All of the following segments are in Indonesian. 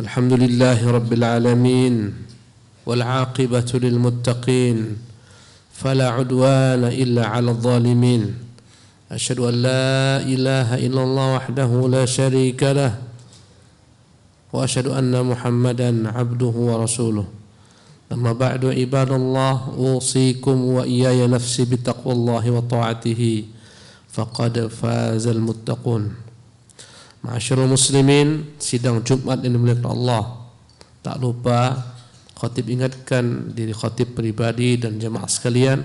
الحمد لله رب العالمين والعاقبة للمتقين فلا عدوان إلا على الظالمين أشهد أن لا إله إلا الله وحده لا شريك له وأشهد أن محمدا عبده ورسوله أما بعد عباد الله أوصيكم وإياي نفسي بتقوى الله وطاعته فقد فاز المتقون. Ma'asyiral muslimin, sidang Jumat yang dimuliakan Allah. Tak lupa khatib ingatkan diri khatib pribadi dan jemaah sekalian,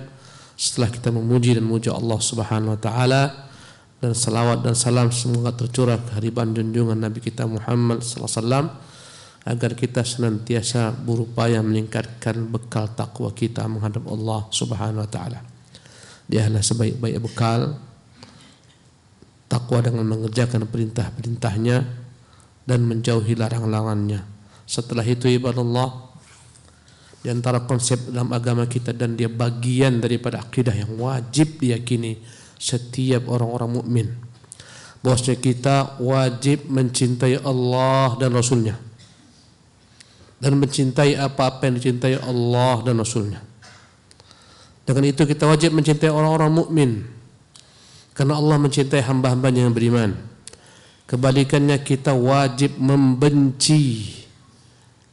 setelah kita memuji dan memuja Allah Subhanahu wa taala dan salawat dan salam semoga tercurah ke hariban junjungan Nabi kita Muhammad sallallahu alaihi wasallam, agar kita senantiasa berupaya meningkatkan bekal takwa kita menghadap Allah Subhanahu wa taala. Dialah sebaik-baik bekal takwa dengan mengerjakan perintah-perintahnya dan menjauhi larang-larangannya. Setelah itu ibadallah, di antara konsep dalam agama kita dan dia bagian daripada akidah yang wajib diyakini setiap orang-orang mukmin, bahwasanya kita wajib mencintai Allah dan Rasulnya dan mencintai apa-apa yang dicintai Allah dan Rasulnya. Dengan itu kita wajib mencintai orang-orang mukmin, karena Allah mencintai hamba-hambanya yang beriman. Kebalikannya kita wajib membenci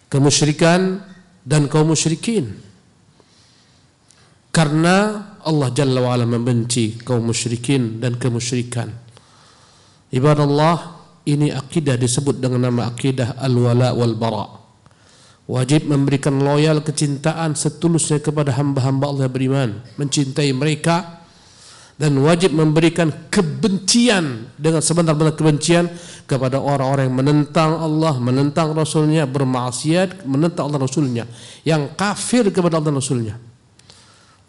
kemusyrikan dan kaum musyrikin, karena Allah Jalla wa'ala membenci kaum musyrikin dan kemusyrikan. Ibadallah, ini akidah disebut dengan nama akidah al-wala wal bara. Wajib memberikan loyal kecintaan setulusnya kepada hamba-hamba Allah yang beriman, mencintai mereka, dan wajib memberikan kebencian dengan sebenar-benar kebencian kepada orang-orang yang menentang Allah, menentang Rasulnya, bermaksiat, menentang Allah Rasulnya, yang kafir kepada Allah Rasulnya.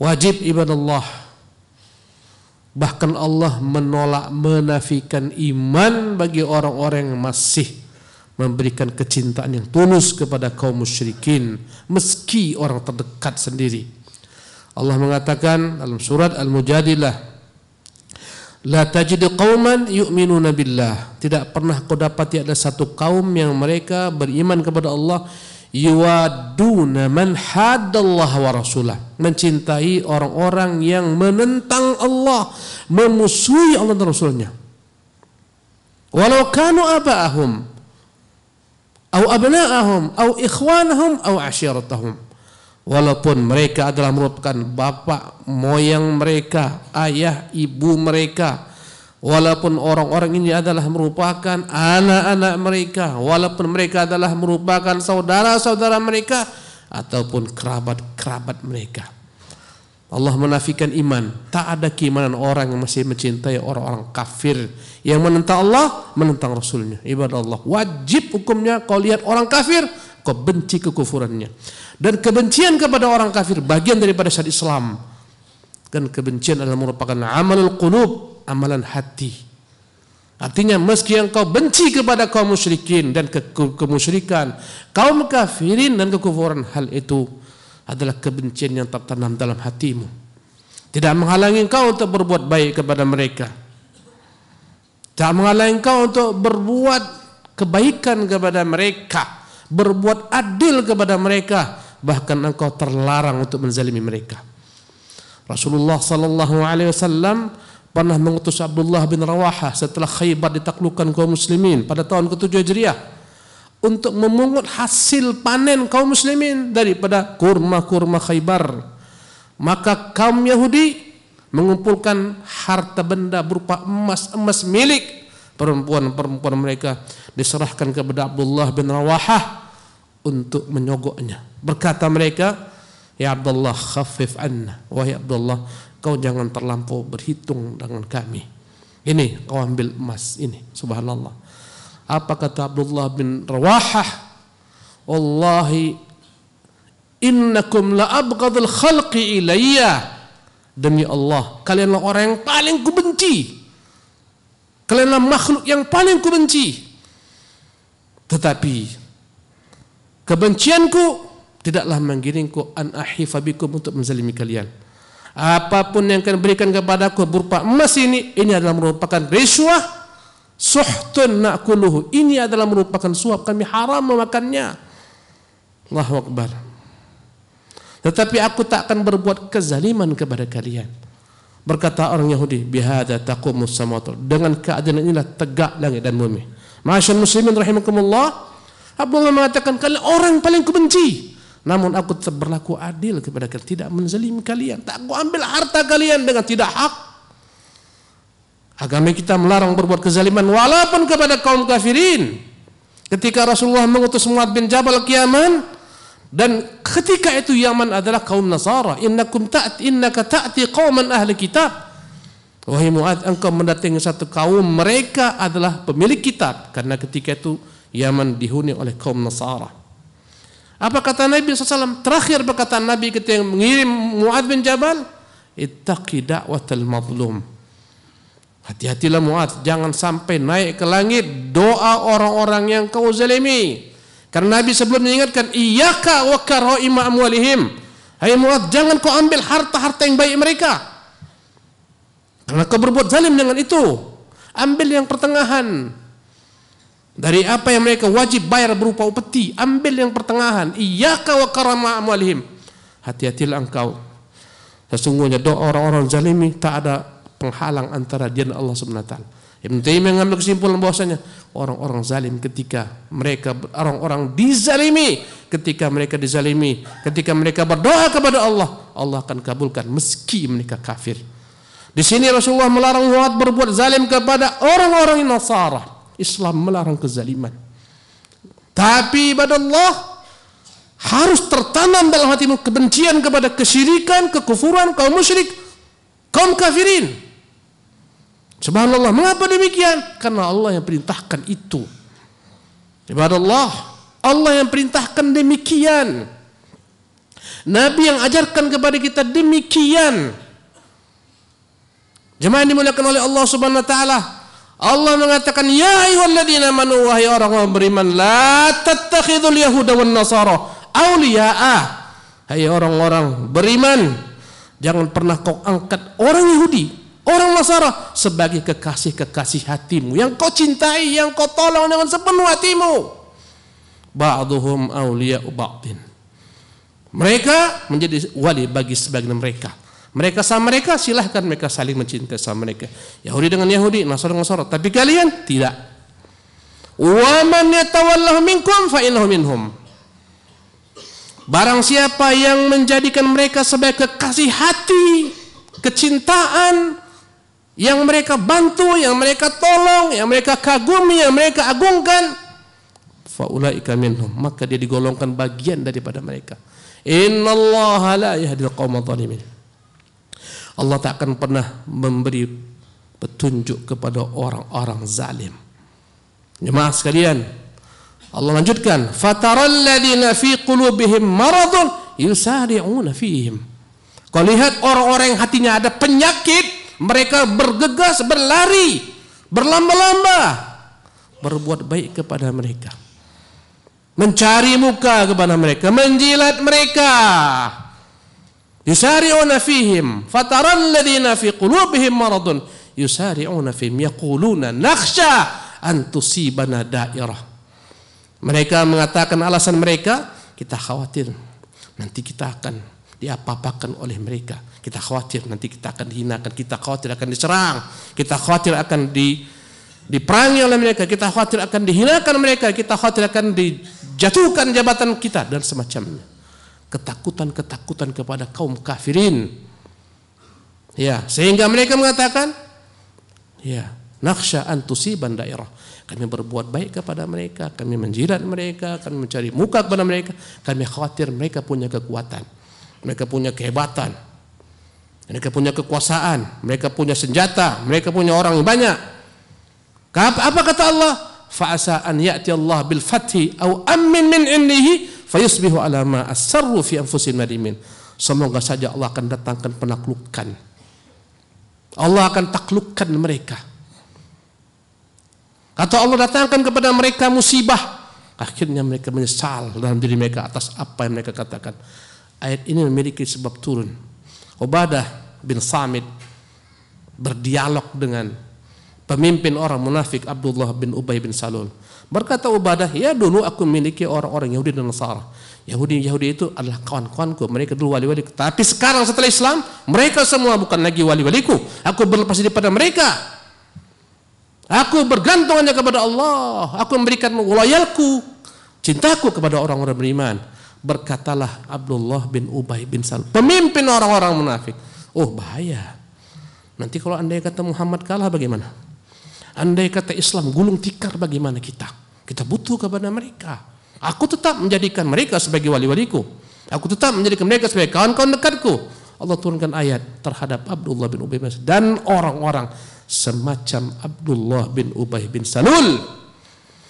Wajib ibadallah. Bahkan Allah menolak, menafikan iman bagi orang-orang yang masih memberikan kecintaan yang tulus kepada kaum musyrikin, meski orang terdekat sendiri. Allah mengatakan dalam surat Al-Mujadilah, la tajidu qauman yu'minuna billah, tidak pernah kau dapati ada satu kaum yang mereka beriman kepada Allah, yuwaduna man haddallaha wa rasulah, mencintai orang-orang yang menentang Allah, memusuhi Allah dan Rasulnya. Walau kanu aba'ahum au abna'ahum au ikhwanahum au ashiratahum, walaupun mereka adalah merupakan bapak moyang mereka, ayah ibu mereka, walaupun orang-orang ini adalah merupakan anak-anak mereka, walaupun mereka adalah merupakan saudara-saudara mereka ataupun kerabat-kerabat mereka. Allah menafikan iman. Tak ada keimanan orang yang masih mencintai orang-orang kafir yang menentang Allah, menentang Rasulnya. Ibadah Allah, wajib hukumnya kau lihat orang kafir, kau benci kekufurannya. Dan kebencian kepada orang kafir bagian daripada syariat Islam. Dan kebencian adalah merupakan amalul qulub, amalan hati. Artinya meski engkau benci kepada kaum musyrikin dan kemusyrikan, kaum kafirin dan kekufuran, hal itu adalah kebencian yang tertanam dalam hatimu. Tidak menghalangi engkau untuk berbuat baik kepada mereka. Tidak menghalangi engkau untuk berbuat kebaikan kepada mereka, berbuat adil kepada mereka, bahkan engkau terlarang untuk menzalimi mereka. Rasulullah sallallahu alaihi wasallam pernah mengutus Abdullah bin Rawahah setelah Khaybar ditaklukkan kaum muslimin pada tahun ke-7 Hijriah untuk memungut hasil panen kaum muslimin daripada kurma-kurma Khaybar. Maka kaum Yahudi mengumpulkan harta benda berupa emas milik perempuan mereka, diserahkan kepada Abdullah bin Rawahah untuk menyogoknya. Berkata mereka, ya Abdullah, khaffif anna, wahai Abdullah, kau jangan terlampau berhitung dengan kami. Ini kau ambil emas ini, subhanallah. Apa kata Abdullah bin Rawahah? Wallahi innakum la abghadul khalqi ilayya, demi Allah kalianlah orang yang paling kubenci, kalianlah makhluk yang paling kubenci. Tetapi kebencianku tidaklah menggiringku an ahifa bikum, untuk menzalimi kalian. Apapun yang kalian berikan kepadaku berupa emas ini adalah merupakan riswah Suhtun na'kuluhu. Ini adalah merupakan suap, kami haram memakannya. Allahu Akbar. Tetapi aku tak akan berbuat kezaliman kepada kalian. Berkata orang Yahudi, bihadza taqumus samawati. Dengan keadaan inilah tegak langit dan bumi. Ma'asyiral muslimin rahimakumullah. Abdullah mengatakan, kalian orang paling kubenci. Namun aku tetap berlaku adil kepada kalian, tidak menzalimi kalian. Tak aku ambil harta kalian dengan tidak hak. Agama kita melarang berbuat kezaliman walaupun kepada kaum kafirin. Ketika Rasulullah mengutus Mu'adz bin Jabal ke Yaman, dan ketika itu Yaman adalah kaum Nasara. Innaka ta'ti qauman ahli kitab. Wahai Mu'adz, engkau mendatangi satu kaum, mereka adalah pemilik kitab. Karena ketika itu Yaman dihuni oleh kaum Nasara. Apa kata Nabi SAW? Terakhir perkataan Nabi ketika mengirim Mu'adz bin Jabal, ittaqi da'watal mazlum. Hati-hatilah Mu'adz, jangan sampai naik ke langit doa orang-orang yang kau zalimi. Karena Nabi sebelum mengingatkan, iyyaka wa karaima amwalihim. Hai Mu'adz, jangan kau ambil harta-harta yang baik mereka. Karena kau berbuat zalim dengan itu. Ambil yang pertengahan. Dari apa yang mereka wajib bayar berupa upeti, ambil yang pertengahan. Iyyaka wa karaima amwalihim. Hati-hatilah engkau. Sesungguhnya doa orang-orang zalimi tak ada penghalang antara dia dan Allah Subhanahu wa taala. Ibnu Taimiyah mengambil kesimpulan bahwasanya orang-orang zalim ketika mereka orang-orang dizalimi, ketika mereka dizalimi, ketika mereka berdoa kepada Allah, Allah akan kabulkan meski mereka kafir. Di sini Rasulullah melarang Mu'adz berbuat zalim kepada orang-orang Nasara. Islam melarang kezaliman. Tapi ibadah Allah harus tertanam dalam hatimu kebencian kepada kesyirikan, kekufuran, kaum musyrik, kaum kafirin. Subhanallah, mengapa demikian? Karena Allah yang perintahkan itu. Ibadah Allah yang perintahkan demikian. Nabi yang ajarkan kepada kita demikian. Jemaah dimuliakan oleh Allah Subhanahu wa taala. Allah mengatakan, ya ayyuhalladzina amanu, wahai orang-orang beriman, la tattakhidul yahuda wan nasara awliya'a. Hai orang-orang beriman, jangan pernah kau angkat orang Yahudi, orang Nasara sebagai kekasih-kekasih hatimu, yang kau cintai, yang kau tolong dengan sepenuh hatimu. Ba'duhum awliya'u ba'din. Mereka menjadi wali bagi sebagian mereka. Mereka sama mereka, silahkan mereka saling mencintai sama mereka. Yahudi dengan Yahudi, Nasara dengan Nasara. Tapi kalian tidak. Wa man yatawallahu minkum fa innahu minhum. Barang siapa yang menjadikan mereka sebagai kekasih hati, kecintaan, yang mereka bantu, yang mereka tolong, yang mereka kagumi, yang mereka agungkan, fa ulaika minhum, maka dia digolongkan bagian daripada mereka. Innallaha la yahdil qaumadh dhalimin. Allah tak akan pernah memberi petunjuk kepada orang-orang zalim. Jemaah sekalian, Allah lanjutkan, fataral ladzina fi qulubihim maradun yusari'una fihim. Kau lihat orang-orang yang hatinya ada penyakit, mereka bergegas, berlari, berlamba-lamba, berbuat baik kepada mereka, mencari muka kepada mereka, menjilat mereka. Yusari'una fihim, fataral ladzina fi qulubihim maradun yusari'una fihim yaquluna nakhsha an tusibana dairah. Mereka mengatakan alasan mereka, kita khawatir nanti kita akan diapa-apakan oleh mereka. Kita khawatir nanti kita akan dihinakan, kita khawatir akan diserang, kita khawatir akan diperangi oleh mereka, kita khawatir akan dihinakan mereka, kita khawatir akan dijatuhkan jabatan kita dan semacamnya. Ketakutan-ketakutan kepada kaum kafirin. Ya, sehingga mereka mengatakan, ya, nakhsha an tusiban dairah. Kami berbuat baik kepada mereka, kami menjilat mereka, kami mencari muka kepada mereka, kami khawatir mereka punya kekuatan, mereka punya kehebatan, mereka punya kekuasaan, mereka punya senjata, mereka punya orang yang banyak. Apa kata Allah? Fa'asa an ya'ti Allah bil fathi aw ammin min indihi fayusbihu ala ma asarru fi anfusihim nadimin. Semoga saja Allah akan datangkan penaklukan. Allah akan taklukkan mereka. Atau Allah datangkan kepada mereka musibah, akhirnya mereka menyesal dalam diri mereka atas apa yang mereka katakan. Ayat ini memiliki sebab turun. Ubadah bin Samit berdialog dengan pemimpin orang munafik Abdullah bin Ubay bin Salul. Berkata Ubadah, ya dulu aku memiliki orang-orang Yahudi dan Nasara. Yahudi itu adalah kawan-kawanku, mereka dulu wali-waliku. Tapi sekarang setelah Islam, mereka semua bukan lagi wali-waliku. Aku berlepas diri pada mereka. Aku bergantung hanya kepada Allah. Aku memberikan loyalku, cintaku kepada orang-orang beriman. Berkatalah Abdullah bin Ubay bin Salul, pemimpin orang-orang munafik. Oh bahaya. Nanti kalau andai kata Muhammad kalah bagaimana? Andai kata Islam gulung tikar bagaimana kita? Kita butuh kepada mereka. Aku tetap menjadikan mereka sebagai wali-waliku. Aku tetap menjadikan mereka sebagai kawan-kawan dekatku. Allah turunkan ayat terhadap Abdullah bin Ubay bin Salul dan orang-orang semacam Abdullah bin Ubay bin Salul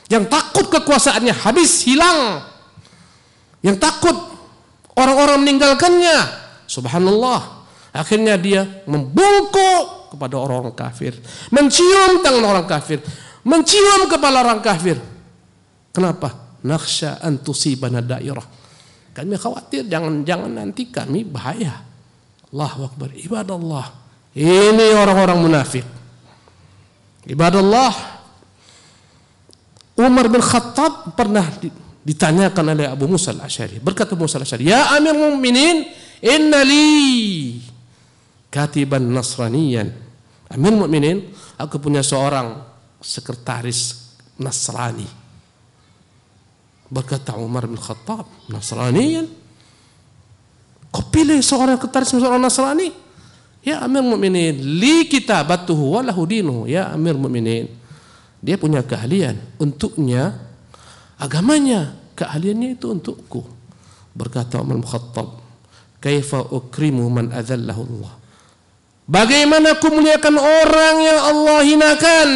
yang takut kekuasaannya habis, hilang, yang takut orang-orang meninggalkannya. Subhanallah, akhirnya dia membungkuk kepada orang-orang kafir, mencium tangan orang kafir, mencium kepala orang kafir. Kenapa? Nakhsha an tusibana dairah. Kami khawatir jangan nanti kami bahaya. Allahu Akbar. Ibadallah, ini orang-orang munafik. Ibadallah, Umar bin Khattab pernah ditanyakan oleh Abu Musa al-Asy'ari. Berkata Musa al-Asy'ari, ya Amir Mu'minin, inna li katiban nasraniyan. Amir Mu'minin, aku punya seorang sekretaris Nasrani. Berkata Umar bin Khattab, Nasraniyan? Kau pilih seorang sekretaris seorang Nasrani? Ya Amir Mu'minin, li kitabatuhu wa lahu dinuhu. Ya Amir Mu'minin, dia punya keahlian, untuknya agamanya, keahliannya itu untukku. Berkata Umar bin Khattab, kaifa ukrimu man adzallahu Allah? Bagaimana aku muliakan orang yang Allah hinakan?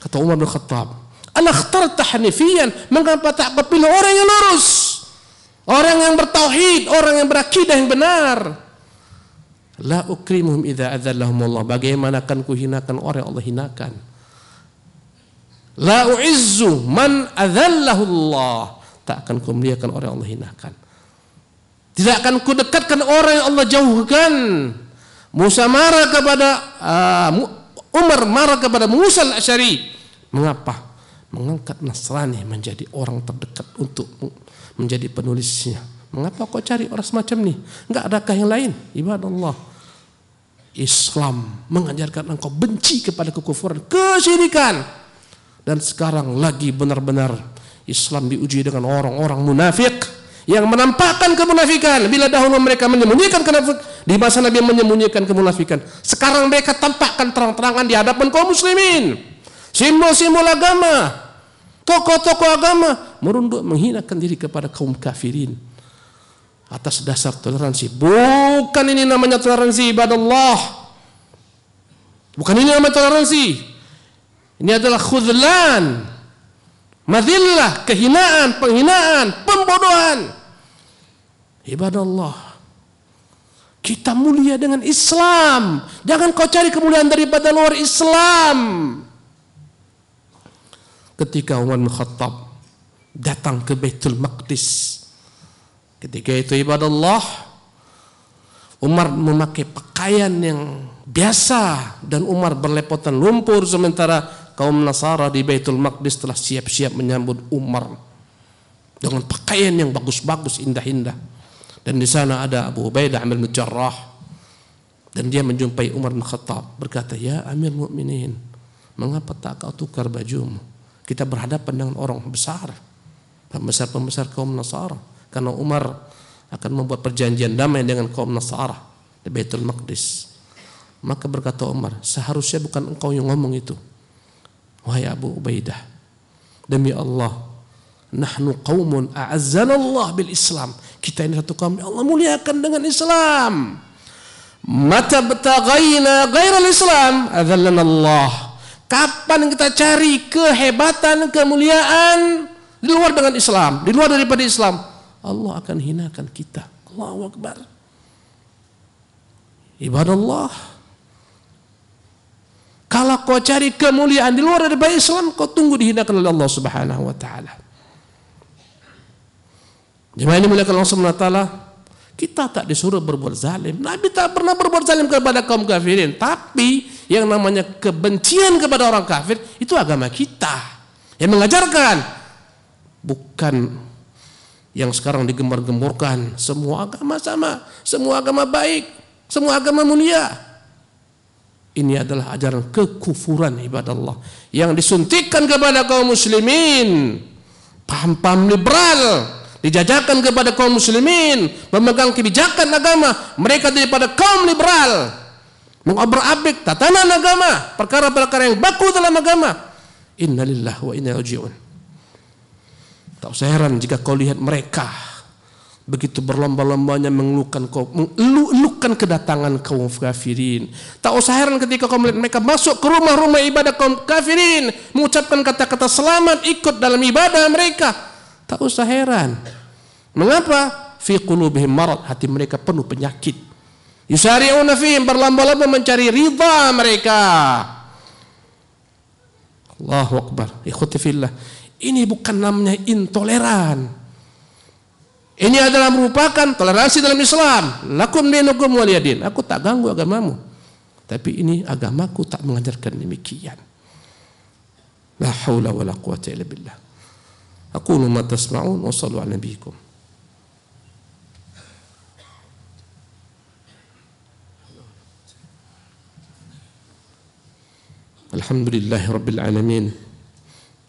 Kata Umar bin Khattab, ala ikhtarta hanifiyan, mengapa tak kau pilih orang yang lurus, orang yang bertauhid, orang yang berakidah yang benar? La ukrimuhum idza adzallahum Allah. Bagaimana akan kuhinakan orang yang Allah hinakan? La u'izzu man adzallahu Allah. Tak akan kumuliakan orang yang Allah hinakan. Tidak akan kudekatkan orang yang Allah jauhkan. Musa marah kepada Umar marah kepada Musa al-Asy'ari. Mengapa? Mengangkat Nasrani menjadi orang terdekat untuk menjadi penulisnya. Mengapa kau cari orang semacam ini? Enggak adakah yang lain? Ibadallah, Islam mengajarkan engkau benci kepada kekufuran, kesyirikan. Dan sekarang lagi benar-benar Islam diuji dengan orang-orang munafik yang menampakkan kemunafikan. Bila dahulu mereka menyembunyikan kemunafikan, di masa Nabi menyembunyikan kemunafikan, sekarang mereka tampakkan terang-terangan di hadapan kaum muslimin. Simbol-simbol agama, tokoh-tokoh agama merunduk menghinakan diri kepada kaum kafirin atas dasar toleransi. Bukan ini namanya toleransi, ibadallah. Bukan ini namanya toleransi. Ini adalah khudlan, madillah, kehinaan, penghinaan, pembodohan. Ibadallah, kita mulia dengan Islam. Jangan kau cari kemuliaan daripada luar Islam. Ketika Umar bin Khattab datang ke Baitul Maqdis, ketika itu ibadallah, Umar memakai pakaian yang biasa dan Umar berlepotan lumpur, sementara kaum Nasara di Baitul Maqdis telah siap-siap menyambut Umar dengan pakaian yang bagus-bagus, indah-indah. Dan di sana ada Abu Ubaidah bin Jarrah, dan dia menjumpai Umar bin Khattab, berkata, ya Amir Mu'minin, mengapa tak kau tukar bajumu? Kita berhadapan dengan orang besar, pembesar-pembesar kaum Nasara. Karena Umar akan membuat perjanjian damai dengan kaum Nasara di Baitul Maqdis. Maka berkata Umar, seharusnya bukan engkau yang ngomong itu, wahai Abu Ubaidah. Demi Allah, nahnu qaumun a'azzanallah bil Islam. Kita ini satu kaum yang Allah muliakan dengan Islam. Mata betaghaina ghairal Islam adzallana Allah. Kapan kita cari kehebatan, kemuliaan di luar dengan Islam, di luar daripada Islam, Allah akan hinakan kita. Allahu Akbar. Ibadallah, kalau kau cari kemuliaan di luar daripada Islam, kau tunggu dihinakan oleh Allah Subhanahu wa taala. Jemaah ini muliakan Allah Subhanahu wa taala, Kita tak disuruh berbuat zalim. Nabi tak pernah berbuat zalim kepada kaum kafirin. Tapi yang namanya kebencian kepada orang kafir itu agama kita yang mengajarkan, bukan yang sekarang digembar-gemborkan. Semua agama sama, semua agama baik, semua agama mulia. Ini adalah ajaran kekufuran ibadah Allah yang disuntikkan kepada kaum muslimin. Paham-paham liberal dijajakan kepada kaum muslimin, memegang kebijakan agama mereka daripada kaum liberal, mengobrak-abrik tatanan agama, perkara-perkara yang baku dalam agama. Innalillahi wa inna ilaihi raji'un. Tak usah heran jika kau lihat mereka begitu berlomba-lombanya mengeluhkan kedatangan kaum kafirin. Tak usah heran ketika kau melihat mereka masuk ke rumah-rumah ibadah kaum kafirin, mengucapkan kata-kata selamat, ikut dalam ibadah mereka. Tak usah heran. Mengapa? Fi qulubihim marad, hati mereka penuh penyakit. Yusari'una fihim, berlomba-lomba mencari ridha mereka. Allahu Akbar. Ikhwati fillah, ini bukan namanya intoleran. Ini adalah merupakan toleransi dalam Islam. Lakum dinukum waliyadin. Aku tak ganggu agamamu, tapi ini agamaku tak mengajarkan demikian. La haula wala quwwata illa billah. Aqulu ma tasma'un wa sallu ala nabiyikum. Alhamdulillahi rabbil alamin.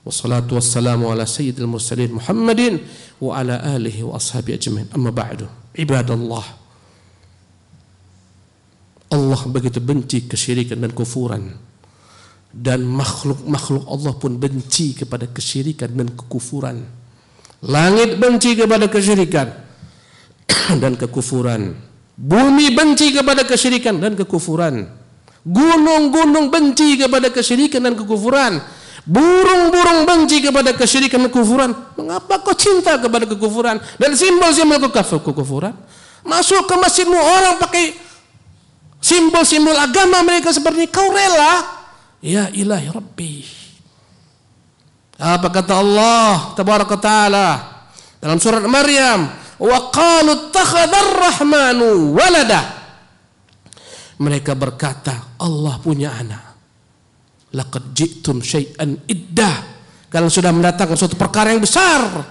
Wassalatu wassalamu ala sayyidil mursalin Muhammadin wa ala alihi wa ashabi ajmain. Amma ba'du. Ibadallah, Allah begitu benci kesyirikan dan kufuran, dan makhluk-makhluk Allah pun benci kepada kesyirikan dan kekufuran. Langit benci kepada kesyirikan dan kekufuran. Bumi benci kepada kesyirikan dan kekufuran. Gunung-gunung benci kepada kesyirikan dan kekufuran. Burung-burung benci kepada kesyirikan dan kekufuran. Mengapa kau cinta kepada kekufuran dan simbol-simbol kekufuran? Masuk ke masjidmu orang pakai simbol-simbol agama mereka seperti ini, kau rela? Ya ilahi Rabbi. Apa kata Allah tabaraka ta'ala dalam surat Maryam? Wa qalu ittakhadar rahmanu walada. Mereka berkata, Allah punya anak. Laqad ji'tum syai'an iddah. Kalian sudah mendatangkan suatu perkara yang besar.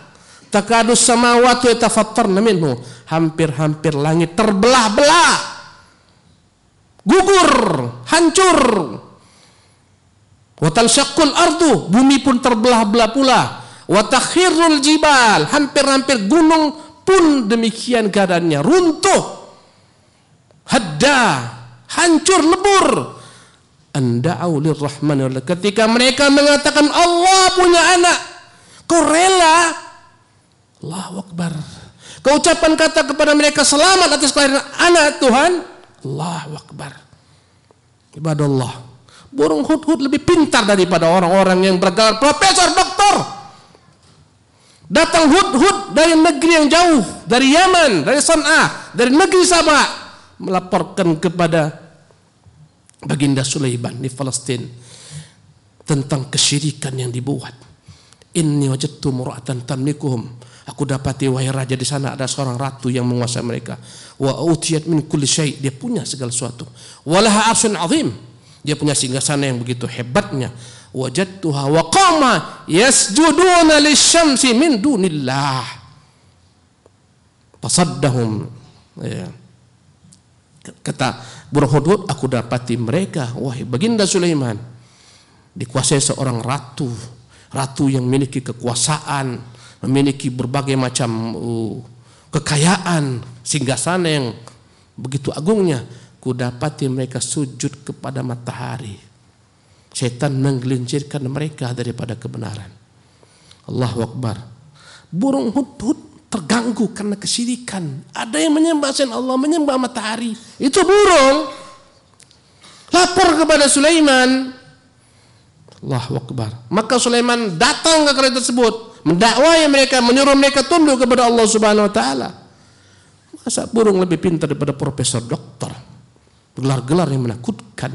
Takadus samawati yatafattarna minhu. Hampir-hampir langit terbelah-belah, gugur, hancur. Wa tanshaqqul ardu, bumi pun terbelah-belah pula. Wa takhirrul jibal, hampir-hampir gunung pun demikian keadaannya, runtuh, hadda, hancur, lebur. Anda'u lirrahman, ketika mereka mengatakan Allah punya anak, kau rela? Allahu Akbar. Kau ucapkan kata kepada mereka selamat atas kelahiran anak Tuhan. Allahu Akbar. Ibadallah, burung hudhud lebih pintar daripada orang-orang yang bergelar profesor, doktor. Datang hudhud dari negeri yang jauh, dari Yaman, dari San'a, dari negeri Sabah, melaporkan kepada Baginda Sulaiman di Palestina tentang kesyirikan yang dibuat. Inni wajadtu mura'atan tamlikuhum. Aku dapati wahai raja di sana ada seorang ratu yang menguasai mereka. Wa utiyat min kulli syai', dia punya segala sesuatu. Walaha arsyun azim, dia punya singgasana yang begitu hebatnya. Wajadtuha wa qama yasjuduna lisyamsi min dunillah. Fasaddahum. Ya. Kata burung hudhud, aku dapati mereka, wahai Baginda Sulaiman, dikuasai seorang ratu. Ratu yang memiliki kekuasaan, memiliki berbagai macam kekayaan, singgasana yang begitu agungnya. Ku dapati mereka sujud kepada matahari. Setan menggelincirkan mereka daripada kebenaran. Allahu Akbar. Burung hudhud terganggu karena kesyirikan. Ada yang menyembah selain Allah, menyembah matahari. Itu burung lapor kepada Sulaiman. Allahu Akbar. Maka Sulaiman datang ke kerajaan tersebut, mendakwai mereka, menyuruh mereka tunduk kepada Allah Subhanahu wa taala. Masa burung lebih pintar daripada profesor, doktor, gelar-gelar yang menakutkan,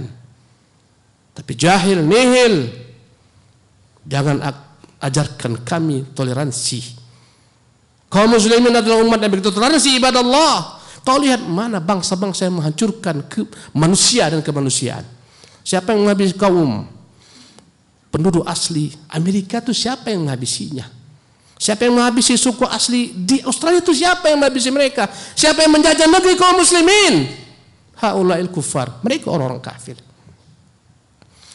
tapi jahil, nihil. Jangan ajarkan kami toleransi. Kaum muslimin adalah umat yang begitu toleransi ibadah Allah. Kau lihat mana bangsa-bangsa yang menghancurkan manusia dan kemanusiaan. Siapa yang menghabisi kaum penduduk asli Amerika itu? Siapa yang menghabisinya? Siapa yang menghabisi suku asli di Australia itu? Siapa yang menghabisi mereka? Siapa yang menjajah negeri kaum muslimin? Haula'il kuffar, mereka orang-orang kafir.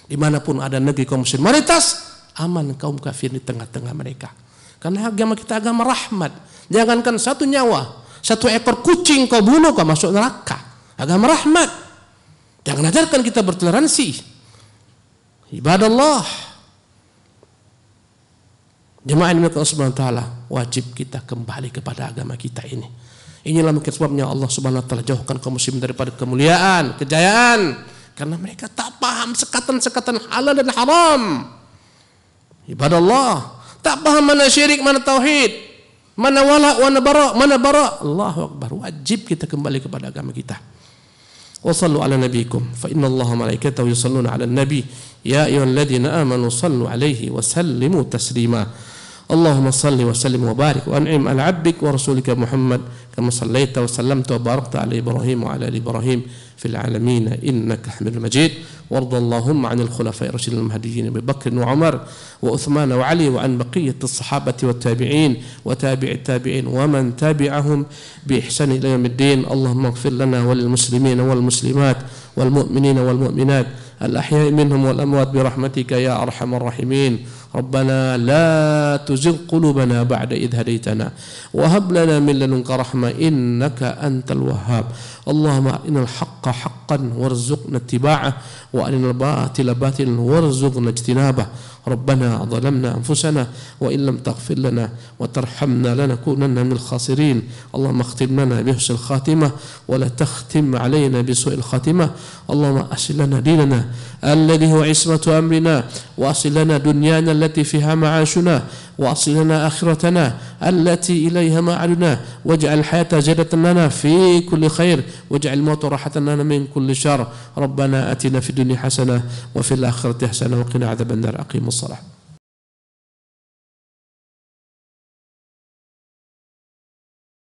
Dimanapun ada negeri kaum muslim mayoritas, aman kaum kafir di tengah-tengah mereka. Karena agama kita agama rahmat. Jangankan satu nyawa, satu ekor kucing kau bunuh, kau masuk neraka. Agama rahmat. Jangan ajarkan kita bertoleransi. Ibadallah, jemaah yang dimuliakan Allah Subhanahu wa taala, wajib kita kembali kepada agama kita ini. Inilah mungkin sebabnya Allah Subhanahu wa taala jauhkan kaum muslimin daripada kemuliaan, kejayaan, karena mereka tak paham sekatan-sekatan halal dan haram. Ibadallah, tak paham mana syirik, mana tauhid, mana wala, mana bara. Allahu akbar. Wajib kita kembali kepada agama kita. Wa sallu ala nabiyikum fa inna Allaha malaikatahu yusalluna ala nabi ya ayyuhalladzina amanu sallu alaihi wa sallimu taslima. Allahumma salli wa sallim wa barik wa an'im ala 'abdik wa rasulika Muhammad kama sallaita wa sallamta wa barakta ala Ibrahim wa ala ali Ibrahim fil alamin innaka Hamidum Majid. وارض اللهم عن الخلفاء الراشدين المهديين أبي بكر وعمر وعثمان وعلي وعن بقية الصحابة والتابعين وتابع التابعين ومن تابعهم بإحسان إلى يوم الدين. اللهم اغفر لنا وللمسلمين والمسلمات والمؤمنين والمؤمنات الأحياء منهم والأموات برحمتك يا أرحم الراحمين. ربنا لا تزغ قلوبنا بعد إذ هديتنا وهب لنا من لدنك رحمة إنك أنت الوهاب. اللهم أرنا الحق حقا وارزقنا اتباعه وأرنا الباطل باطلا وارزقنا اجتنابه. ربنا ظلمنا أنفسنا وإن لم تغفر لنا وترحمنا لنكونن من الخاسرين. اللهم اختم لنا بحسن الخاتمة ولا تختم علينا بسوء الخاتمة. اللهم أصل لنا ديننا الذي هو عصمة أمرنا وأصل لنا دنيانا التي فيها معاشنا وأصل لنا آخرتنا التي إليها معادنا واجعل الحياة زيادة لنا في كل خير واجعل الموت راحة لنا من كل شر. ربنا آتنا في الدنيا حسنة وفي الآخرة حسنة وقنا عذاب النار. أقيموا الصلاة.